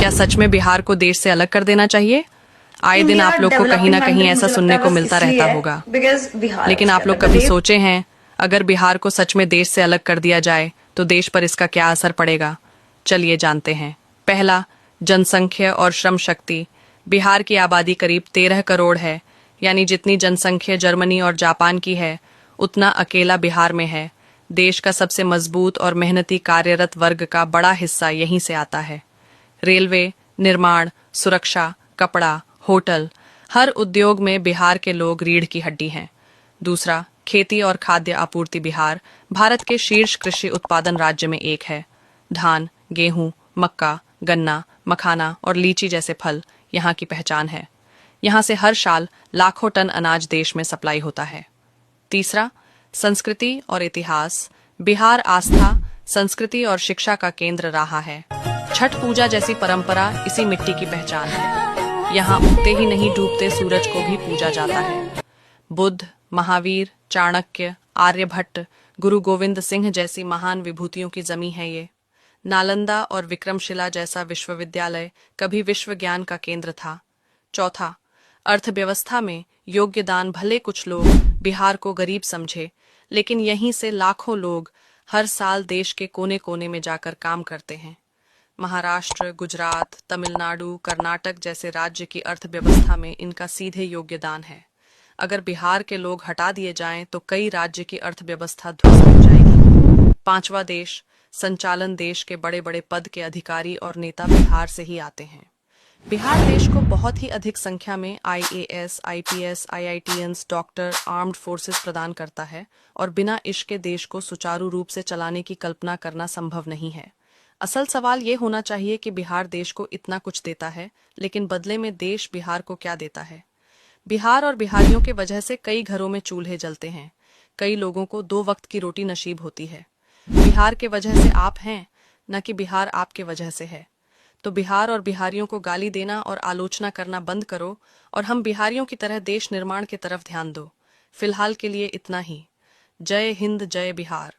क्या सच में बिहार को देश से अलग कर देना चाहिए? आए दिन आप लोग को कहीं ना कहीं ऐसा सुनने को मिलता रहता होगा, लेकिन आप लोग कभी सोचे हैं अगर बिहार को सच में देश से अलग कर दिया जाए तो देश पर इसका क्या असर पड़ेगा? चलिए जानते हैं। पहला, जनसंख्या और श्रम शक्ति। बिहार की आबादी करीब 13 करोड़ है, यानी जितनी जनसंख्या जर्मनी और जापान की है उतना अकेला बिहार में है। देश का सबसे मजबूत और मेहनती कार्यरत वर्ग का बड़ा हिस्सा यहीं से आता है। रेलवे, निर्माण, सुरक्षा, कपड़ा, होटल, हर उद्योग में बिहार के लोग रीढ़ की हड्डी हैं। दूसरा, खेती और खाद्य आपूर्ति। बिहार भारत के शीर्ष कृषि उत्पादन राज्य में एक है। धान, गेहूं, मक्का, गन्ना, मखाना और लीची जैसे फल यहाँ की पहचान है। यहाँ से हर साल लाखों टन अनाज देश में सप्लाई होता है। तीसरा, संस्कृति और इतिहास। बिहार आस्था, संस्कृति और शिक्षा का केंद्र रहा है। छठ पूजा जैसी परंपरा इसी मिट्टी की पहचान है। यहाँ उगते ही नहीं डूबते सूरज को भी पूजा जाता है। बुद्ध, महावीर, चाणक्य, आर्यभट्ट, गुरु गोविंद सिंह जैसी महान विभूतियों की जमी है ये। नालंदा और विक्रमशिला जैसा विश्वविद्यालय कभी विश्व ज्ञान का केंद्र था। चौथा, अर्थव्यवस्था में योगदान। भले कुछ लोग बिहार को गरीब समझे, लेकिन यहीं से लाखों लोग हर साल देश के कोने कोने में जाकर काम करते हैं। महाराष्ट्र, गुजरात, तमिलनाडु, कर्नाटक जैसे राज्य की अर्थव्यवस्था में इनका सीधे योगदान है। अगर बिहार के लोग हटा दिए जाएं तो कई राज्य की अर्थव्यवस्था ध्वस्त हो जाएगी। पांचवा, देश संचालन। देश के बड़े बड़े पद के अधिकारी और नेता बिहार से ही आते हैं। बिहार देश को बहुत ही अधिक संख्या में IAS, IPS, IITians, doctor, armed forces प्रदान करता है और बिना इसके देश को सुचारू रूप से चलाने की कल्पना करना संभव नहीं है। असल सवाल ये होना चाहिए कि बिहार देश को इतना कुछ देता है, लेकिन बदले में देश बिहार को क्या देता है? बिहार और बिहारियों के वजह से कई घरों में चूल्हे जलते हैं, कई लोगों को 2 वक्त की रोटी नसीब होती है। बिहार के वजह से आप हैं, न कि बिहार आपके वजह से है। तो बिहार और बिहारियों को गाली देना और आलोचना करना बंद करो और हम बिहारियों की तरह देश निर्माण की तरफ ध्यान दो। फिलहाल के लिए इतना ही। जय हिंद, जय बिहार।